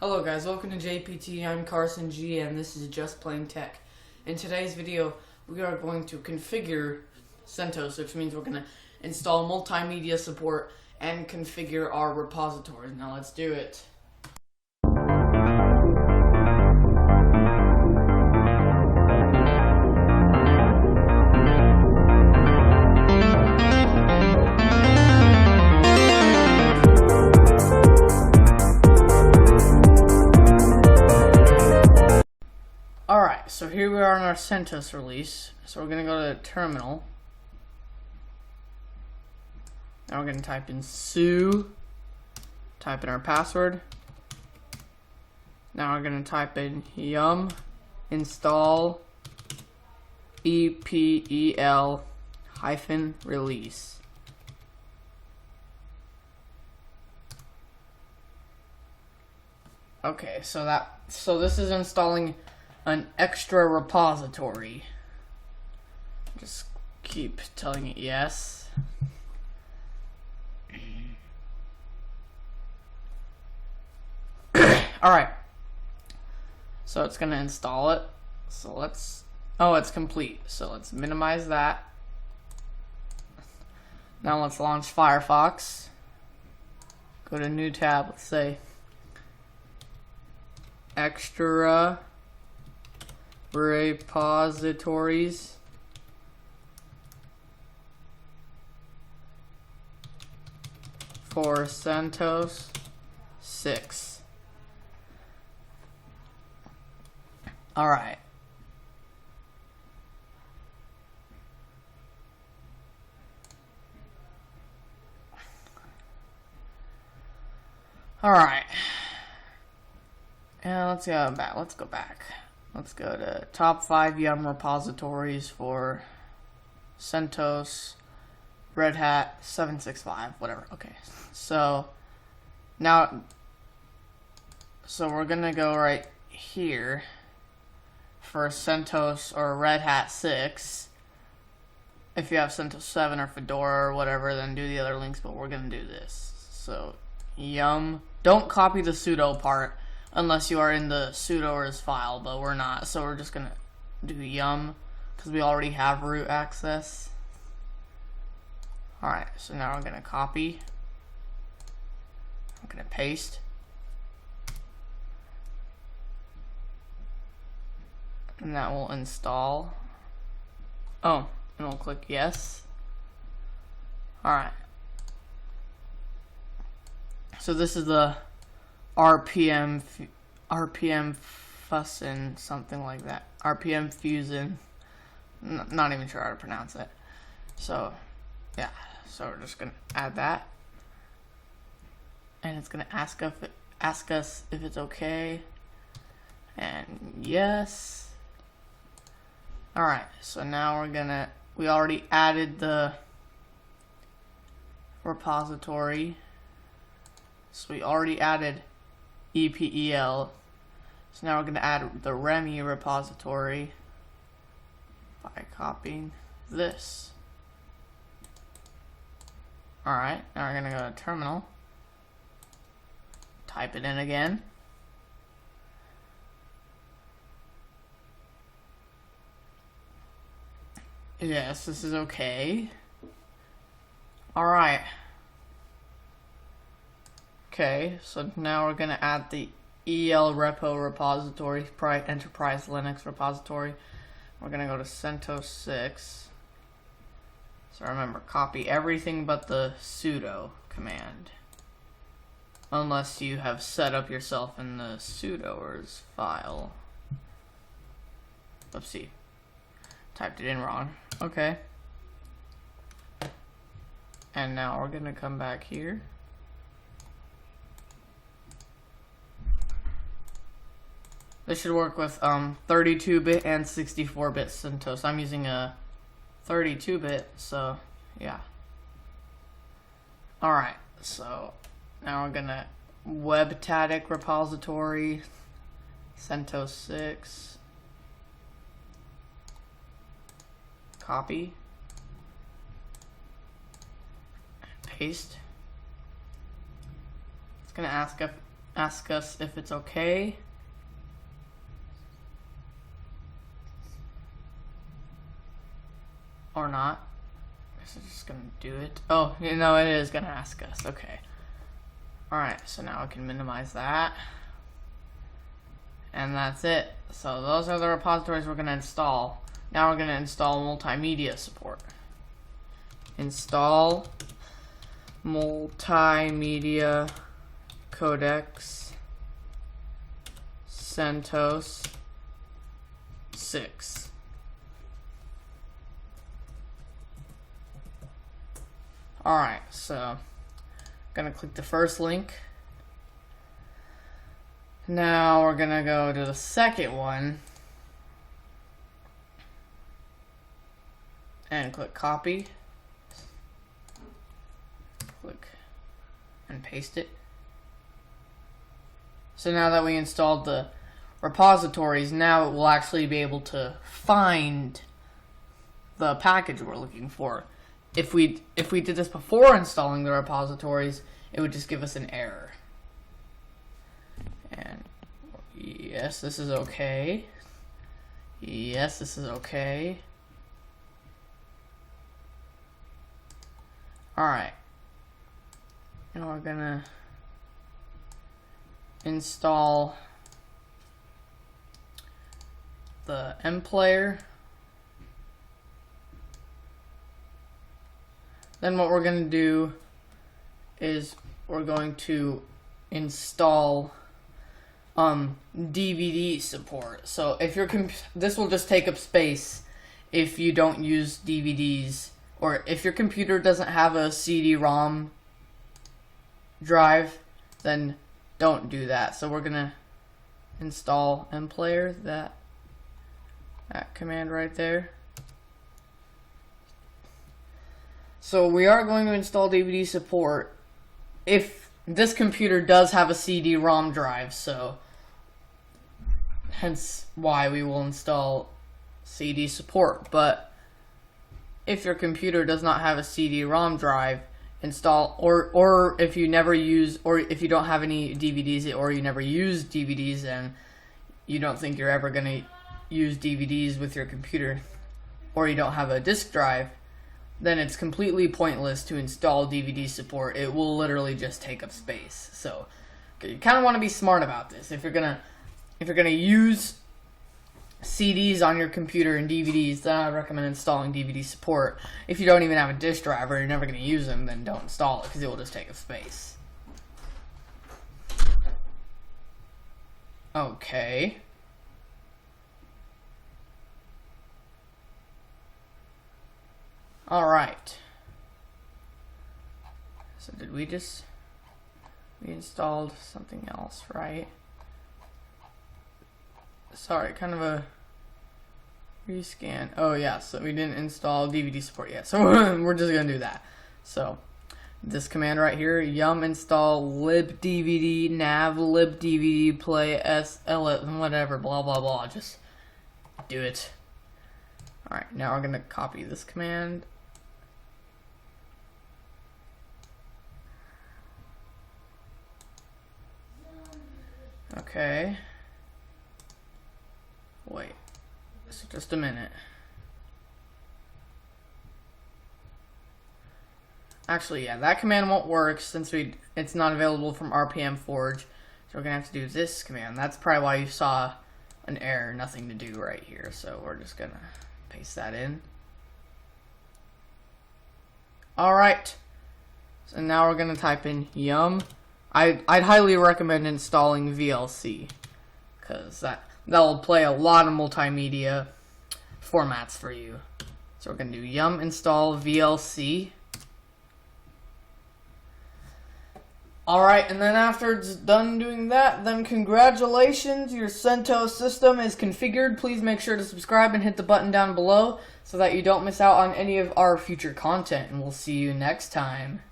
Hello guys, welcome to JPT. I'm Carson G and this is Just Plain Tech. In today's video, we are going to configure CentOS, which means we're going to install multimedia support and configure our repositories. Now let's do it. Alright, so here we are on our CentOS release. So we're going to go to the terminal. Now we're going to type in su, type in our password. Now we're going to type in yum install EPEL-release. Okay, so this is installing an extra repository. Just keep telling it yes. Alright. So it's gonna install it. So let's it's complete. So let's minimize that. Now let's launch Firefox. Go to new tab, let's say extra repositories for CentOS 6. Alright. Alright. And let's go back. Let's go to top 5 yum repositories for CentOS, Red Hat 765, whatever. Okay, so now, we're gonna go right here for CentOS or Red Hat 6. If you have CentOS 7 or Fedora or whatever, then do the other links, but we're gonna do this. So yum, don't copy the sudo part unless you are in the sudoers file, but we're not, so we're just gonna do yum because we already have root access. Alright, so now we're gonna copy, I'm gonna paste, and that will install. And we'll click yes. Alright, so this is the RPM Fusin, something like that. RPM Fusin. Not even sure how to pronounce it. So, yeah. So we're just gonna add that, and it's gonna ask us if it's okay, and yes. All right. So now we already added the repository. So we already added EPEL. So now we're going to add the REMI repository by copying this. Alright, now we're going to go to terminal. Type it in again. Yes, this is okay. Alright. Okay, so now we're going to add the EL repo repository, enterprise Linux repository. We're going to go to CentOS 6. So remember, copy everything but the sudo command, unless you have set up yourself in the sudoers file. Oopsie, typed it in wrong. Okay. And now we're going to come back here. This should work with 32-bit and 64-bit CentOS. I'm using a 32-bit, so yeah. Alright, so now we're gonna webstatic repository, CentOS 6, copy, paste. It's gonna ask ask us if it's okay. Or not. Is it just gonna do it? Oh, you know, it is gonna ask us. Okay. Alright, so now I can minimize that. And that's it. So those are the repositories we're gonna install. Now we're gonna install multimedia support. Install multimedia codecs CentOS 6. Alright, so I'm gonna click the first link. Now we're gonna go to the second one and click copy. Click and paste it. So now that we installed the repositories, now it will actually be able to find the package we're looking for. If we did this before installing the repositories, it would just give us an error. And yes, this is okay. Yes, this is okay. Alright. Now we're gonna install the M player. Then what we're going to do is we're going to install DVD support. So if your this will just take up space if you don't use DVDs, or if your computer doesn't have a CD-ROM drive, then don't do that. So we're going to install mplayer, that command right there. So we are going to install DVD support if this computer does have a CD-ROM drive, so hence why we will install CD support. But if your computer does not have a CD-ROM drive, install, or if you never use, or if you don't have any DVDs, or you never use DVDs, and you don't think you're ever going to use DVDs with your computer, or you don't have a disk drive, then it's completely pointless to install DVD support. It will literally just take up space. So you kind of want to be smart about this. If you're gonna use CDs on your computer and DVDs, then I recommend installing DVD support. If you don't even have a disk drive or you're never gonna use them, then don't install it because it will just take up space. Okay. Alright. So did we installed something else, right? Sorry, kind of a rescan. Oh yeah, so we didn't install DVD support yet. So we're just gonna do that. So this command right here, yum install libdvd nav libdvd play sl whatever, blah blah blah. Just do it. Alright, now we're gonna copy this command. Okay. Wait. So just a minute. Actually, yeah, that command won't work since it's not available from RPM Forge. So we're gonna have to do this command. That's probably why you saw an error, nothing to do right here. So we're just gonna paste that in. Alright. So now we're gonna type in yum. I'd highly recommend installing VLC, because that'll play a lot of multimedia formats for you. So we're gonna do yum install VLC. Alright, and then after it's done doing that, then congratulations, your CentOS system is configured. Please make sure to subscribe and hit the button down below so that you don't miss out on any of our future content, and we'll see you next time.